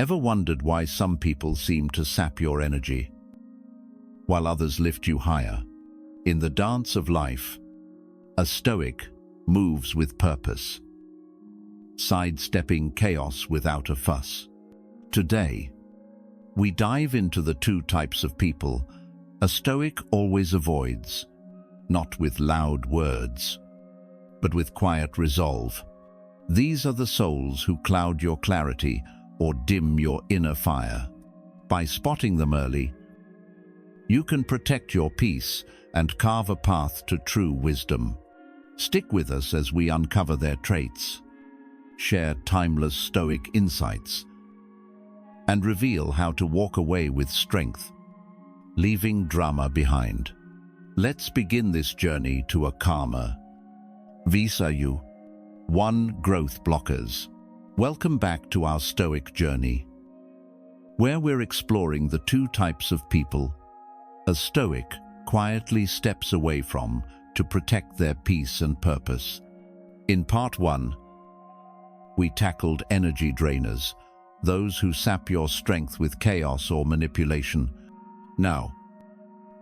Ever wondered why some people seem to sap your energy, while others lift you higher? In the dance of life, a Stoic moves with purpose, sidestepping chaos without a fuss. Today, we dive into the two types of people a Stoic always avoids, not with loud words, but with quiet resolve. These are the souls who cloud your clarity or dim your inner fire. By spotting them early, you can protect your peace and carve a path to true wisdom. Stick with us as we uncover their traits, share timeless Stoic insights, and reveal how to walk away with strength, leaving drama behind. Let's begin this journey to a calmer Visayu. 1. Growth blockers. Welcome back to our Stoic journey, where we're exploring the two types of people a Stoic quietly steps away from to protect their peace and purpose. In part 1, we tackled energy drainers, those who sap your strength with chaos or manipulation. Now,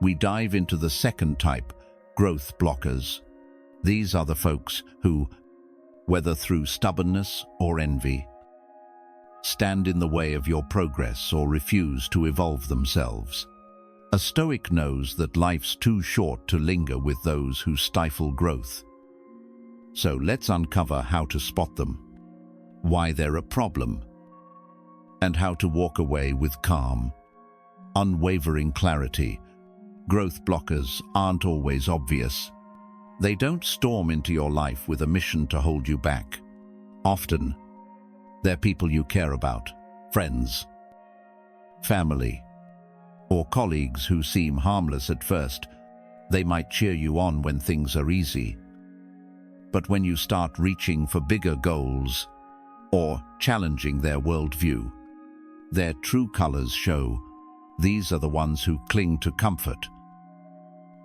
we dive into the second type, growth blockers. These are the folks who, whether through stubbornness or envy, stand in the way of your progress or refuse to evolve themselves. A Stoic knows that life's too short to linger with those who stifle growth. So let's uncover how to spot them, why they're a problem, and how to walk away with calm, unwavering clarity. Growth blockers aren't always obvious. They don't storm into your life with a mission to hold you back. Often, they're people you care about, friends, family, or colleagues who seem harmless at first. They might cheer you on when things are easy. But when you start reaching for bigger goals or challenging their worldview, their true colors show. These are the ones who cling to comfort,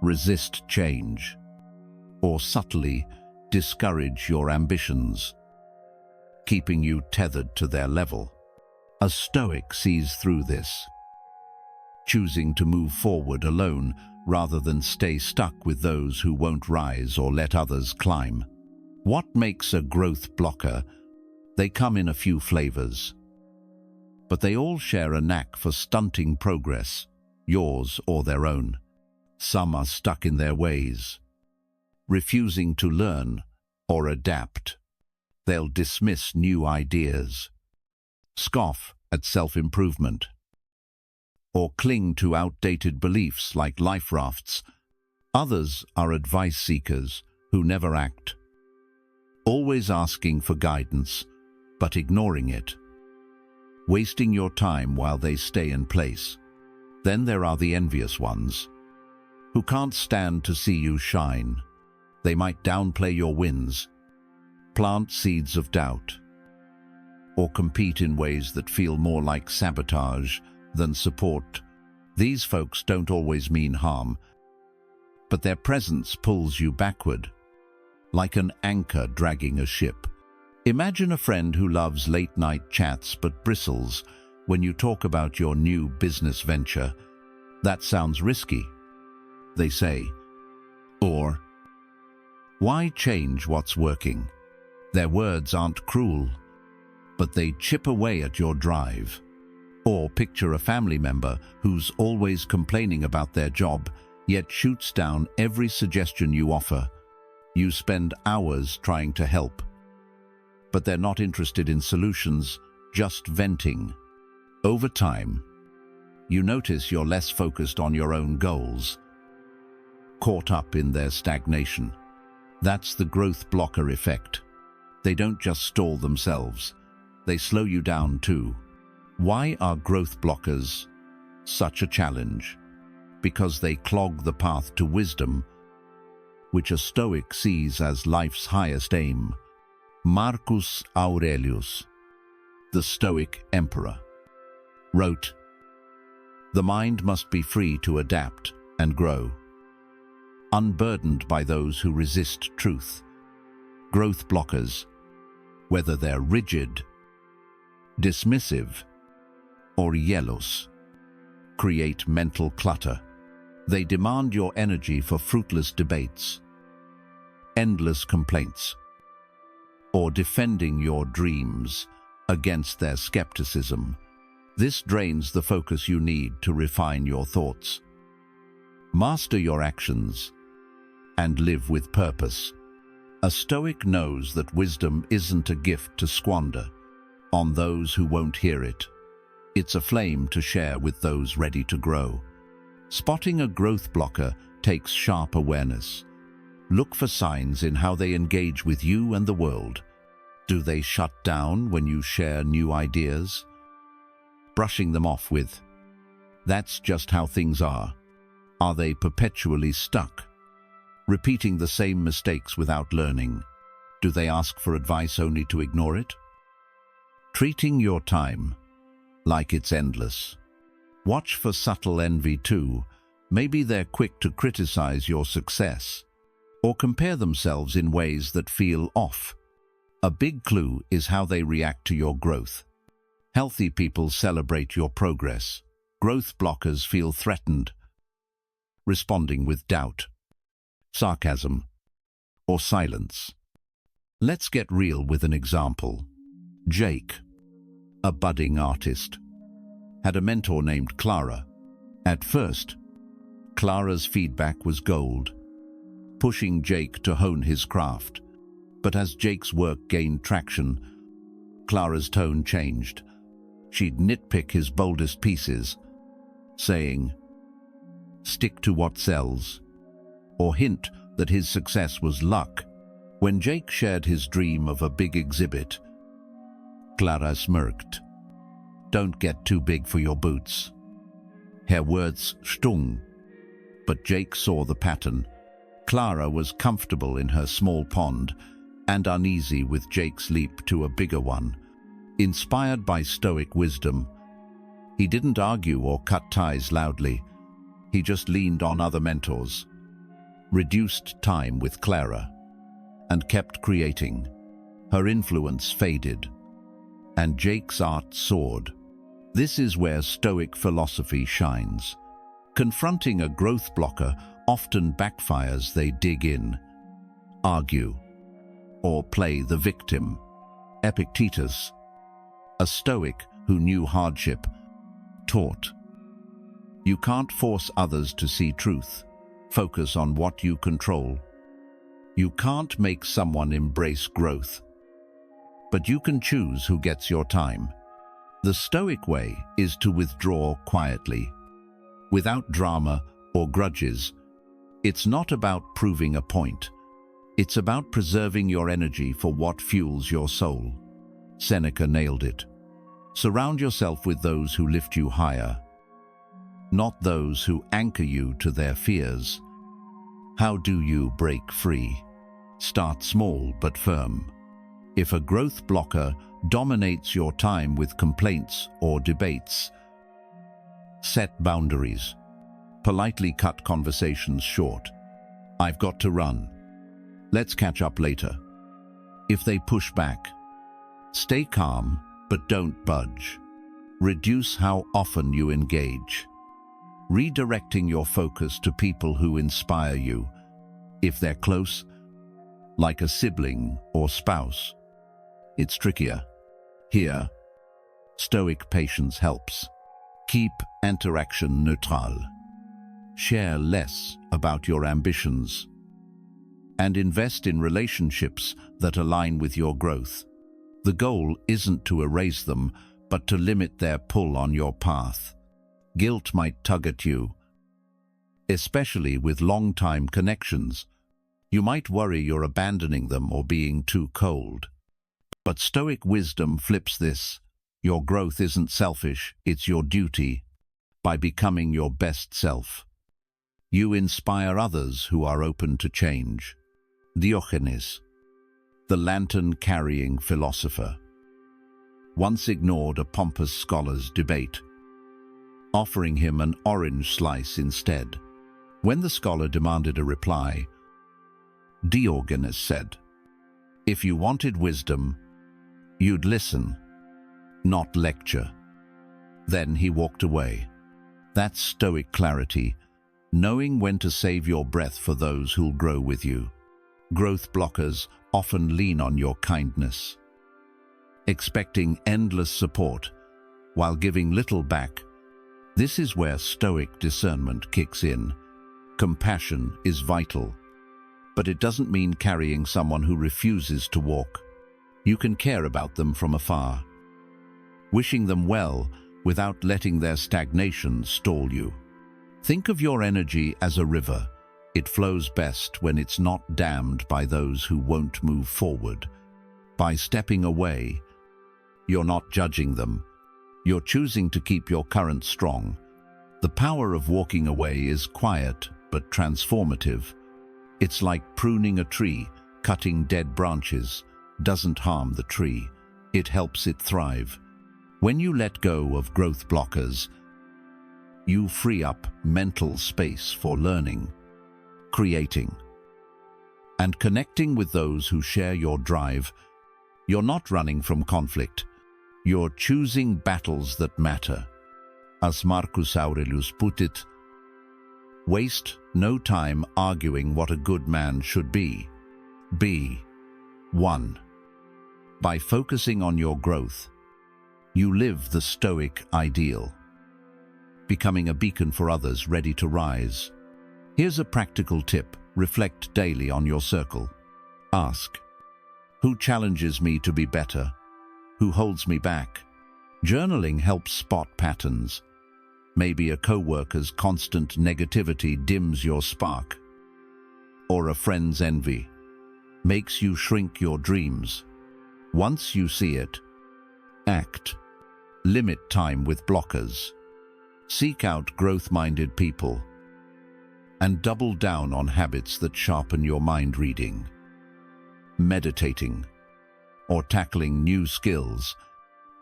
resist change, or subtly discourage your ambitions, keeping you tethered to their level. A Stoic sees through this, choosing to move forward alone rather than stay stuck with those who won't rise or let others climb. What makes a growth blocker? They come in a few flavors, but they all share a knack for stunting progress, yours or their own. Some are stuck in their ways, refusing to learn or adapt. They'll dismiss new ideas, scoff at self-improvement, or cling to outdated beliefs like life rafts. Others are advice seekers who never act, always asking for guidance, but ignoring it, wasting your time while they stay in place. Then there are the envious ones, who can't stand to see you shine. They might downplay your wins, plant seeds of doubt, or compete in ways that feel more like sabotage than support. These folks don't always mean harm, but their presence pulls you backward, like an anchor dragging a ship. Imagine a friend who loves late-night chats but bristles when you talk about your new business venture. That sounds risky, they say. Or, why change what's working? Their words aren't cruel, but they chip away at your drive. Or picture a family member who's always complaining about their job, yet shoots down every suggestion you offer. You spend hours trying to help, but they're not interested in solutions, just venting. Over time, you notice you're less focused on your own goals, caught up in their stagnation. That's the growth blocker effect. They don't just stall themselves, they slow you down too. Why are growth blockers such a challenge? Because they clog the path to wisdom, which a Stoic sees as life's highest aim. Marcus Aurelius, the Stoic emperor, wrote, "The mind must be free to adapt and grow, unburdened by those who resist truth." Growth blockers, whether they're rigid, dismissive, aurelius, create mental clutter. They demand your energy for fruitless debates, endless complaints, or defending your dreams against their skepticism. This drains the focus you need to refine your thoughts. Master your actions and live with purpose. A Stoic knows that wisdom isn't a gift to squander on those who won't hear it. It's a flame to share with those ready to grow. Spotting a growth blocker takes sharp awareness. Look for signs in how they engage with you and the world. Do they shut down when you share new ideas? Brushing them off with, "That's just how things are." Are they perpetually stuck, repeating the same mistakes without learning? Do they ask for advice only to ignore it? Treating your time like it's endless. Watch for subtle envy too. Maybe they're quick to criticize your success or compare themselves in ways that feel off. A big clue is how they react to your growth. Healthy people celebrate your progress. Growth blockers feel threatened, responding with doubt, sarcasm, or silence. Let's get real with an example. Jake, a budding artist, had a mentor named Clara. At first, Clara's feedback was gold, pushing Jake to hone his craft. But as Jake's work gained traction, Clara's tone changed. She'd nitpick his boldest pieces, saying, "Stick to what sells," or hint that his success was luck. When Jake shared his dream of a big exhibit, Clara smirked. "Don't get too big for your boots." Her words stung, but Jake saw the pattern. Clara was comfortable in her small pond and uneasy with Jake's leap to a bigger one. Inspired by Stoic wisdom, he didn't argue or cut ties loudly. He just leaned on other mentors, reduced time with Clara, and kept creating. Her influence faded, and Jake's art soared. This is where Stoic philosophy shines. Confronting a growth blocker often backfires. They dig in, argue, or play the victim. Epictetus, a Stoic who knew hardship, taught, "You can't force others to see truth. Focus on what you control. You can't make someone embrace growth, but you can choose who gets your time." The Stoic way is to withdraw quietly, without drama or grudges. It's not about proving a point. It's about preserving your energy for what fuels your soul. Seneca nailed it. Surround yourself with those who lift you higher, not those who anchor you to their fears. How do you break free? Start small but firm. If a growth blocker dominates your time with complaints or debates, set boundaries. Politely cut conversations short. "I've got to run. Let's catch up later." If they push back, stay calm but don't budge. Reduce how often you engage, redirecting your focus to people who inspire you. If they're close, like a sibling or spouse, it's trickier. Here, Stoic patience helps. Keep interaction neutral. Share less about your ambitions, and invest in relationships that align with your growth. The goal isn't to erase them, but to limit their pull on your path. Guilt might tug at you, especially with long-time connections. You might worry you're abandoning them or being too cold. But Stoic wisdom flips this. Your growth isn't selfish, it's your duty. By becoming your best self, you inspire others who are open to change. Diogenes, the lantern-carrying philosopher, once ignored a pompous scholar's debate, offering him an orange slice instead. When the scholar demanded a reply, Diogenes said, "If you wanted wisdom, you'd listen, not lecture." Then he walked away. That's Stoic clarity, knowing when to save your breath for those who'll grow with you. Growth blockers often lean on your kindness, expecting endless support while giving little back. This is where Stoic discernment kicks in. Compassion is vital, but it doesn't mean carrying someone who refuses to walk. You can care about them from afar, wishing them well without letting their stagnation stall you. Think of your energy as a river. It flows best when it's not dammed by those who won't move forward. By stepping away, you're not judging them. You're choosing to keep your current strong. The power of walking away is quiet but transformative. It's like pruning a tree. Cutting dead branches doesn't harm the tree. It helps it thrive. When you let go of growth blockers, you free up mental space for learning, creating, and connecting with those who share your drive. You're not running from conflict. You're choosing battles that matter. As Marcus Aurelius put it, waste no time arguing what a good man should be. Be one. By focusing on your growth, you live the Stoic ideal, becoming a beacon for others ready to rise. Here's a practical tip. Reflect daily on your circle. Ask, who challenges me to be better? Who holds me back? Journaling helps spot patterns. Maybe a coworker's constant negativity dims your spark, or a friend's envy makes you shrink your dreams. Once you see it, act. Limit time with blockers. Seek out growth-minded people, and double down on habits that sharpen your mind. Reading, meditating, or tackling new skills.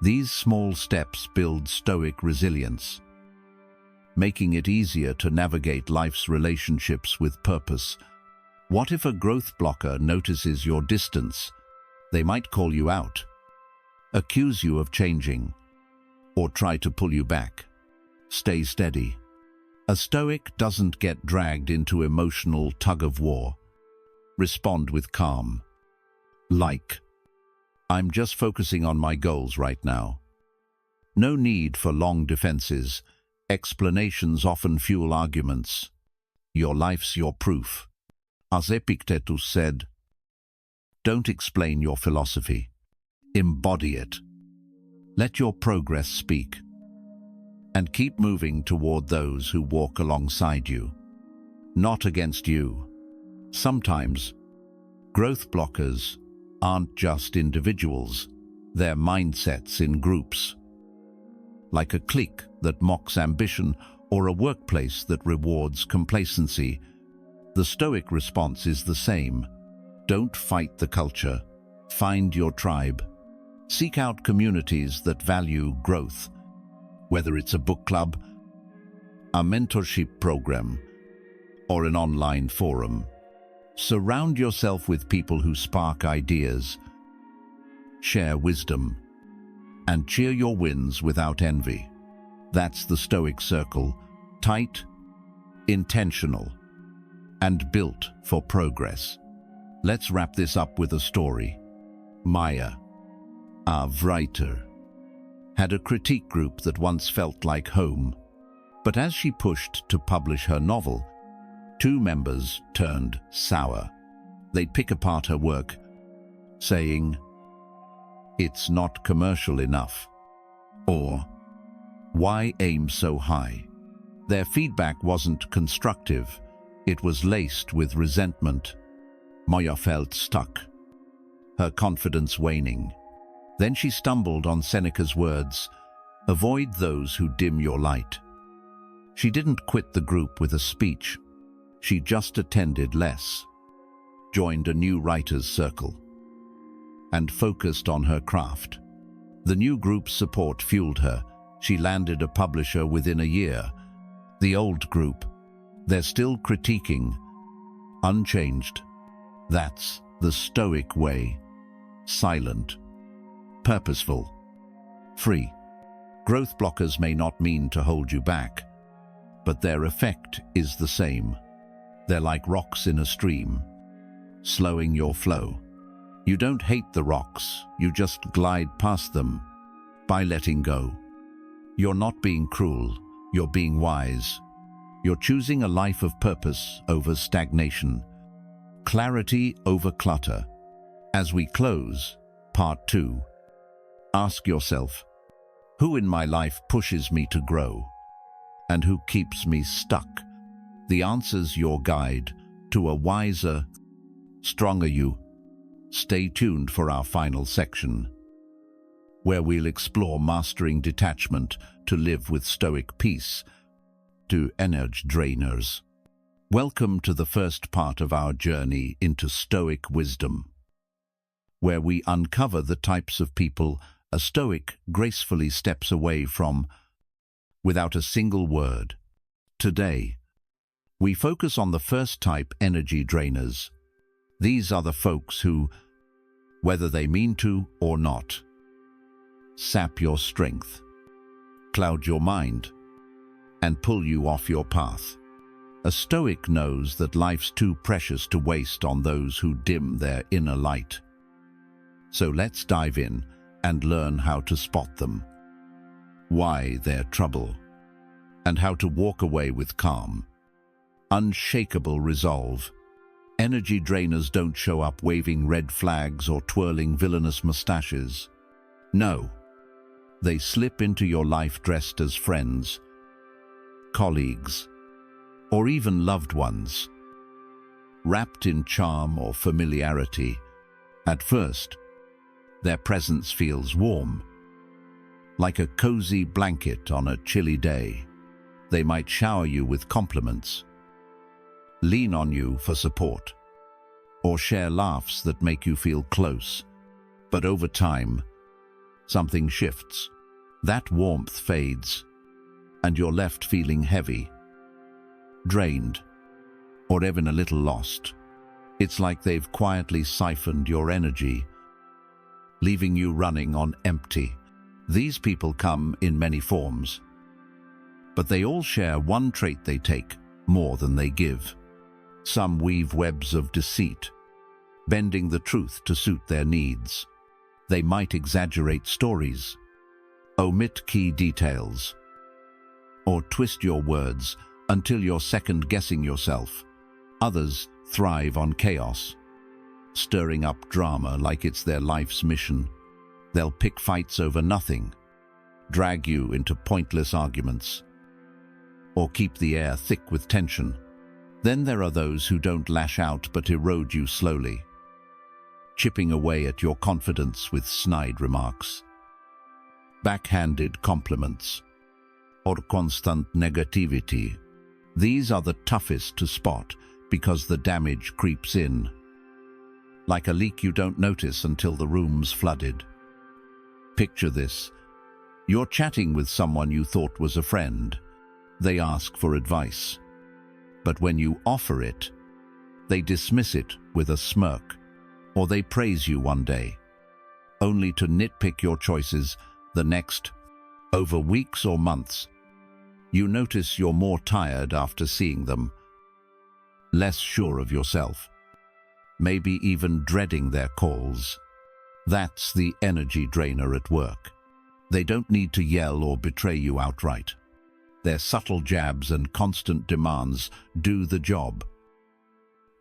These small steps build Stoic resilience, making it easier to navigate life's relationships with purpose. What if a growth blocker notices your distance? They might call you out, accuse you of changing, or try to pull you back. Stay steady. A Stoic doesn't get dragged into emotional tug-of-war. Respond with calm. Like, I'm just focusing on my goals right now. No need for long defenses. Explanations often fuel arguments. Your life's your proof. As Epictetus said, don't explain your philosophy. Embody it. Let your progress speak. And keep moving toward those who walk alongside you, not against you. Sometimes, growth blockers aren't just individuals, they're mindsets in groups. Like a clique that mocks ambition or a workplace that rewards complacency, the Stoic response is the same. Don't fight the culture. Find your tribe. Seek out communities that value growth. Whether it's a book club, a mentorship program, or an online forum, surround yourself with people who spark ideas, share wisdom, and cheer your wins without envy. That's the Stoic circle, tight, intentional, and built for progress. Let's wrap this up with a story. Maya, a writer, had a critique group that once felt like home. But as she pushed to publish her novel, 2 members turned sour. They'd pick apart her work, saying, "It's not commercial enough," or "Why aim so high?" Their feedback wasn't constructive. It was laced with resentment. Maya felt stuck, her confidence waning. Then she stumbled on Seneca's words, "Avoid those who dim your light." She didn't quit the group with a speech. She just attended less, joined a new writers' circle, and focused on her craft. The new group's support fueled her. She landed a publisher within a year. The old group, they're still critiquing, unchanged. That's the Stoic way. Silent, purposeful, free. Growth blockers may not mean to hold you back, but their effect is the same. They're like rocks in a stream, slowing your flow. You don't hate the rocks, you just glide past them by letting go. You're not being cruel, you're being wise. You're choosing a life of purpose over stagnation, clarity over clutter. As we close part 2, ask yourself, who in my life pushes me to grow, and who keeps me stuck? The answer's your guide to a wiser, stronger you. Stay tuned for our final section, where we'll explore mastering detachment to live with Stoic peace to energy drainers. Welcome to the first part of our journey into Stoic wisdom, where we uncover the types of people a Stoic gracefully steps away from without a single word. Today, we focus on the first type, energy drainers. These are the folks who, whether they mean to or not, sap your strength, cloud your mind, and pull you off your path. A Stoic knows that life's too precious to waste on those who dim their inner light. So let's dive in and learn how to spot them, why they're trouble, and how to walk away with calm, unshakable resolve. Energy drainers don't show up waving red flags or twirling villainous mustaches. No, they slip into your life dressed as friends, colleagues, or even loved ones, wrapped in charm or familiarity. At first, their presence feels warm, like a cozy blanket on a chilly day. They might shower you with compliments, lean on you for support, or share laughs that make you feel close. But over time, something shifts. That warmth fades, and you're left feeling heavy, drained, or even a little lost. It's like they've quietly siphoned your energy, leaving you running on empty. These people come in many forms, but they all share one trait: they take more than they give. Some weave webs of deceit, bending the truth to suit their needs. They might exaggerate stories, omit key details, or twist your words until you're second-guessing yourself. Others thrive on chaos, stirring up drama like it's their life's mission. They'll pick fights over nothing, drag you into pointless arguments, or keep the air thick with tension. Then there are those who don't lash out but erode you slowly, chipping away at your confidence with snide remarks, backhanded compliments, or constant negativity. These are the toughest to spot because the damage creeps in, like a leak you don't notice until the room's flooded. Picture this. You're chatting with someone you thought was a friend. They ask for advice, but when you offer it, they dismiss it with a smirk, or they praise you one day, only to nitpick your choices the next. Over weeks or months, you notice you're more tired after seeing them, less sure of yourself, maybe even dreading their calls. That's the energy drainer at work. They don't need to yell or betray you outright. Their subtle jabs and constant demands do the job,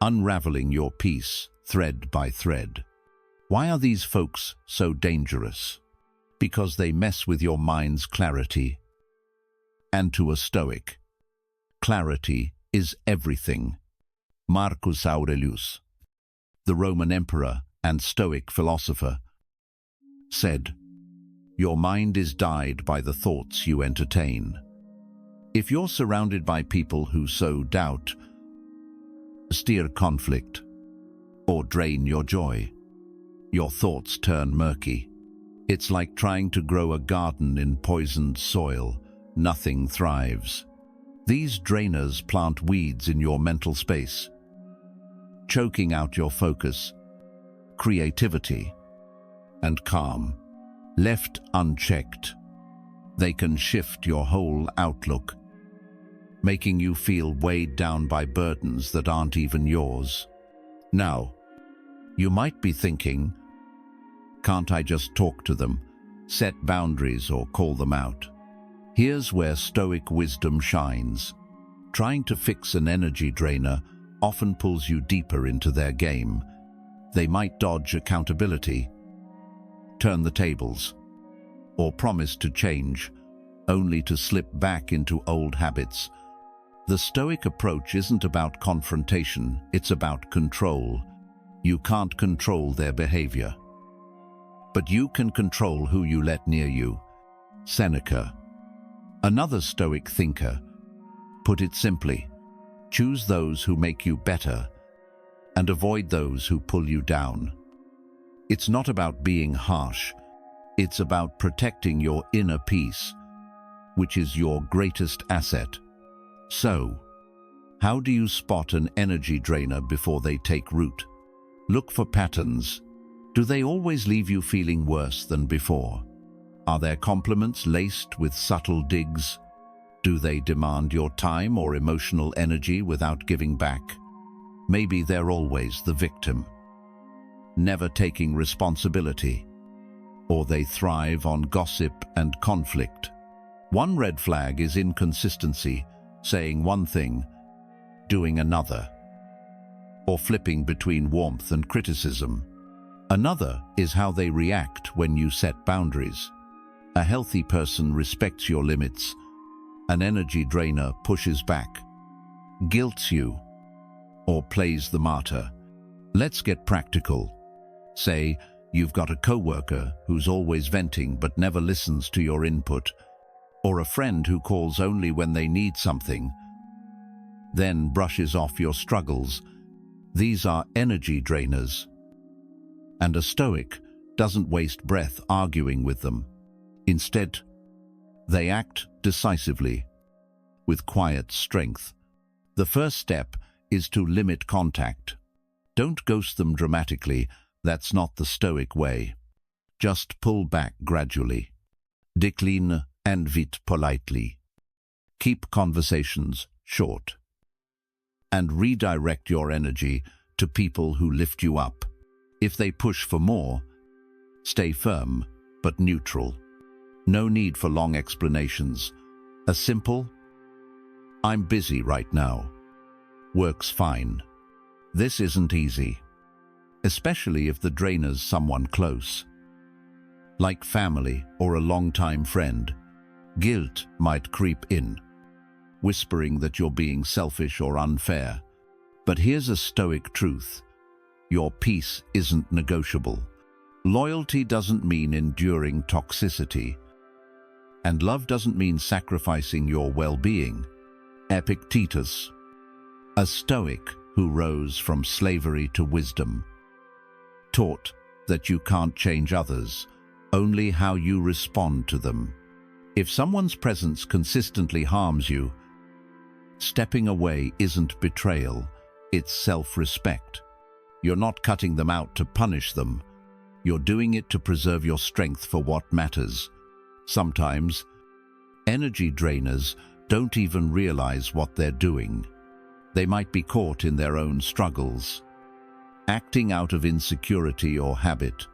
unraveling your peace thread by thread. Why are these folks so dangerous? Because they mess with your mind's clarity. And to a Stoic, clarity is everything. Marcus Aurelius, the Roman emperor and Stoic philosopher, said, "Your mind is dyed by the thoughts you entertain." If you're surrounded by people who sow doubt, steer conflict, or drain your joy, your thoughts turn murky. It's like trying to grow a garden in poisoned soil. Nothing thrives. These drainers plant weeds in your mental space, choking out your focus, creativity, and calm. Left unchecked, They can shift your whole outlook, making you feel weighed down by burdens that aren't even yours. Now, you might be thinking, can't I just talk to them, set boundaries, or call them out? Here's where Stoic wisdom shines. Trying to fix an energy drainer often pulls you deeper into their game. They might dodge accountability, turn the tables, or promise to change, only to slip back into old habits. The Stoic approach isn't about confrontation, it's about control. You can't control their behavior, but you can control who you let near you. Seneca, another Stoic thinker, put it simply: choose those who make you better and avoid those who pull you down. It's not about being harsh, it's about protecting your inner peace, which is your greatest asset. So, how do you spot an energy drainer before they take root? Look for patterns. Do they always leave you feeling worse than before? Are their compliments laced with subtle digs? Do they demand your time or emotional energy without giving back? Maybe they're always the victim, never taking responsibility. Or they thrive on gossip and conflict. One red flag is inconsistency, saying one thing, doing another, or flipping between warmth and criticism. Another is how they react when you set boundaries. A healthy person respects your limits. An energy drainer pushes back, guilts you, or plays the martyr. Let's get practical. Say, you've got a coworker who's always venting but never listens to your input, or a friend who calls only when they need something, then brushes off your struggles. These are energy drainers. And a Stoic doesn't waste breath arguing with them. Instead, they act decisively, with quiet strength. The first step is to limit contact. Don't ghost them dramatically. That's not the Stoic way. Just pull back gradually. Decline and vite politely. Keep conversations short. And redirect your energy to people who lift you up. If they push for more, stay firm but neutral. No need for long explanations. A simple, "I'm busy right now," works fine. This isn't easy, especially if the drainer's someone close, like family or a longtime friend. Guilt might creep in, whispering that you're being selfish or unfair. But here's a Stoic truth: your peace isn't negotiable. Loyalty doesn't mean enduring toxicity, and love doesn't mean sacrificing your well-being. Epictetus, a Stoic who rose from slavery to wisdom, taught that you can't change others, only how you respond to them. If someone's presence consistently harms you, stepping away isn't betrayal, it's self-respect. You're not cutting them out to punish them. You're doing it to preserve your strength for what matters. Sometimes, energy drainers don't even realize what they're doing. They might be caught in their own struggles, acting out of insecurity or habit.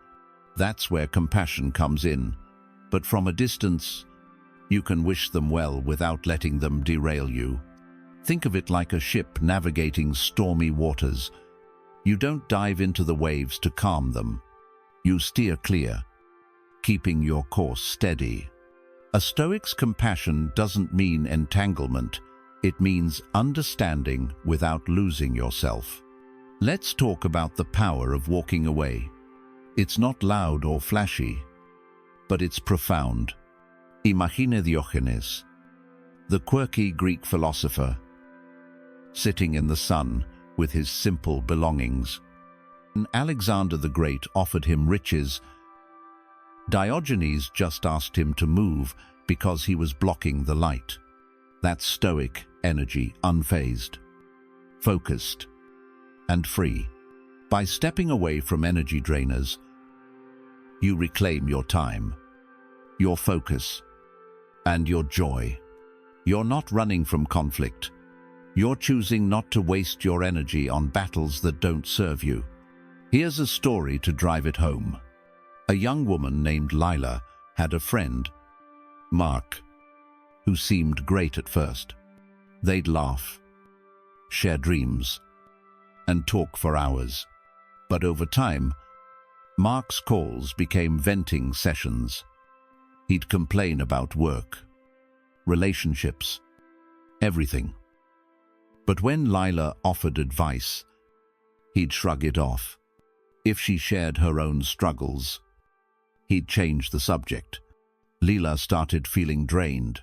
That's where compassion comes in. But from a distance, you can wish them well without letting them derail you. Think of it like a ship navigating stormy waters. You don't dive into the waves to calm them. You steer clear, keeping your course steady. A Stoic's compassion doesn't mean entanglement. It means understanding without losing yourself. Let's talk about the power of walking away. It's not loud or flashy, but it's profound. Imagine Diogenes, the quirky Greek philosopher, sitting in the sun with his simple belongings. When Alexander the Great offered him riches, Diogenes just asked him to move because he was blocking the light. That's Stoic energy, unfazed, focused, and free. By stepping away from energy drainers, you reclaim your time, your focus, and your joy. You're not running from conflict. You're choosing not to waste your energy on battles that don't serve you. Here's a story to drive it home. A young woman named Lila had a friend, Mark, who seemed great at first. They'd laugh, share dreams, and talk for hours. But over time, Mark's calls became venting sessions. He'd complain about work, relationships, everything. But when Lila offered advice, he'd shrug it off. If she shared her own struggles, he'd change the subject. Lila started feeling drained,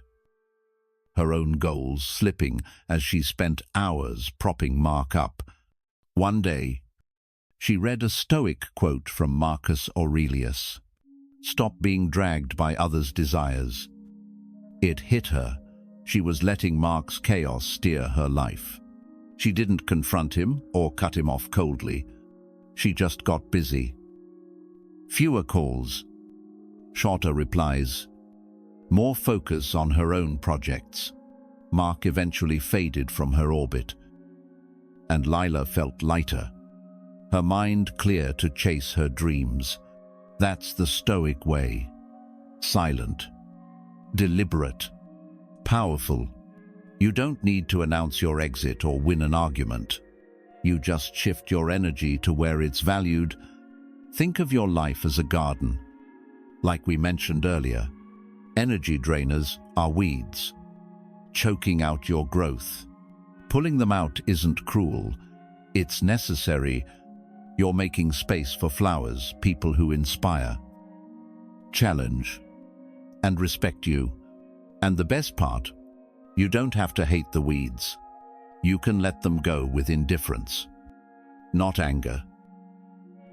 her own goals slipping as she spent hours propping Mark up. One day, she read a Stoic quote from Marcus Aurelius. "Stop being dragged by others' desires." It hit her. She was letting Mark's chaos steer her life. She didn't confront him or cut him off coldly. She just got busy. Fewer calls, shorter replies, more focus on her own projects. Mark eventually faded from her orbit, and Lila felt lighter, her mind clear to chase her dreams. That's the Stoic way. Silent, deliberate, powerful. You don't need to announce your exit or win an argument. You just shift your energy to where it's valued. Think of your life as a garden. Like we mentioned earlier, energy drainers are weeds, choking out your growth. Pulling them out isn't cruel. It's necessary. You're making space for flowers, people who inspire, challenge, and respect you. And the best part, you don't have to hate the weeds. You can let them go with indifference, not anger.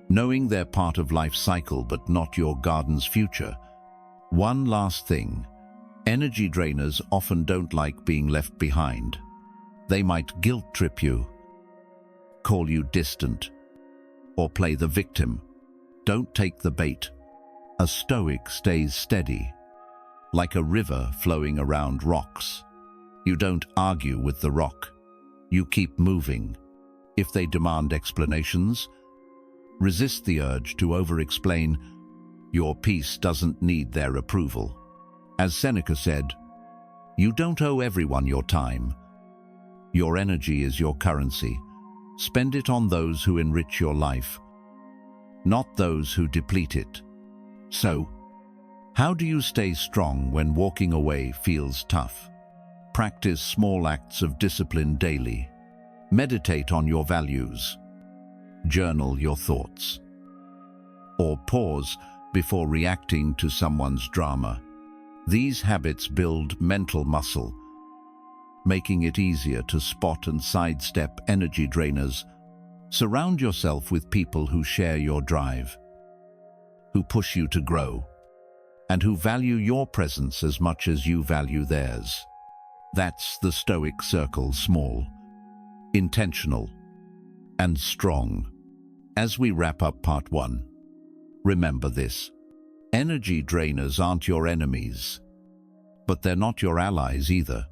Knowing they're part of life's cycle but not your garden's future. One last thing. Energy drainers often don't like being left behind. They might guilt trip you, call you distant, or play the victim. Don't take the bait. A Stoic stays steady, like a river flowing around rocks. You don't argue with the rock. You keep moving. If they demand explanations, resist the urge to over-explain. Your peace doesn't need their approval. As Seneca said, you don't owe everyone your time. Your energy is your currency. Spend it on those who enrich your life, not those who deplete it. So, how do you stay strong when walking away feels tough? Practice small acts of discipline daily. Meditate on your values. Journal your thoughts. Or pause before reacting to someone's drama. These habits build mental muscle, making it easier to spot and sidestep energy drainers. Surround yourself with people who share your drive, who push you to grow, and who value your presence as much as you value theirs. That's the Stoic circle: small, intentional, and strong. As we wrap up part 1, remember this. Energy drainers aren't your enemies, but they're not your allies either.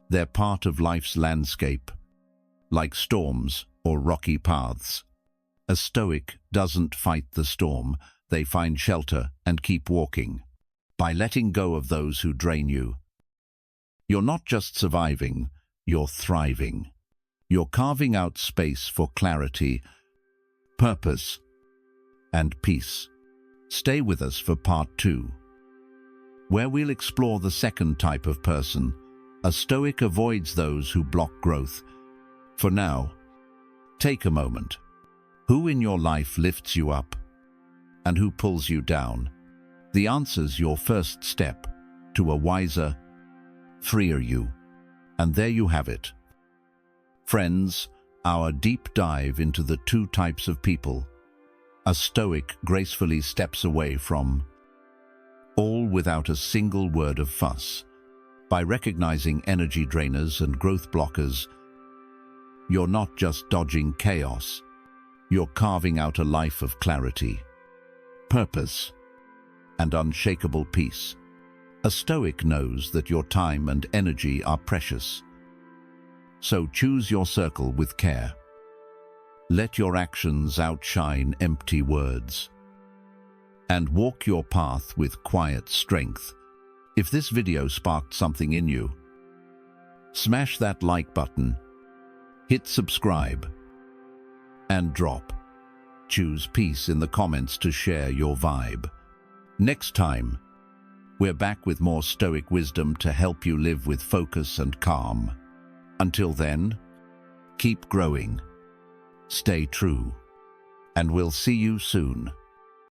They're part of life's landscape, like storms or rocky paths. A Stoic doesn't fight the storm. They find shelter and keep walking. By letting go of those who drain you, you're not just surviving, you're thriving. You're carving out space for clarity, purpose, and peace. Stay with us for part 2, where we'll explore the second type of person. A Stoic avoids those who block growth. For now, take a moment. Who in your life lifts you up, and who pulls you down? The answer's your first step to a wiser, freer you. And there you have it. Friends, our deep dive into the 2 types of people. A Stoic gracefully steps away from, all without a single word of fuss. By recognizing energy drainers and growth blockers, you're not just dodging chaos, you're carving out a life of clarity, purpose, and unshakable peace. A Stoic knows that your time and energy are precious. So choose your circle with care. Let your actions outshine empty words. And walk your path with quiet strength. If this video sparked something in you, smash that like button, hit subscribe, and drop. Choose peace in the comments to share your vibe. Next time, we're back with more Stoic wisdom to help you live with focus and calm. Until then, keep growing, stay true, and we'll see you soon.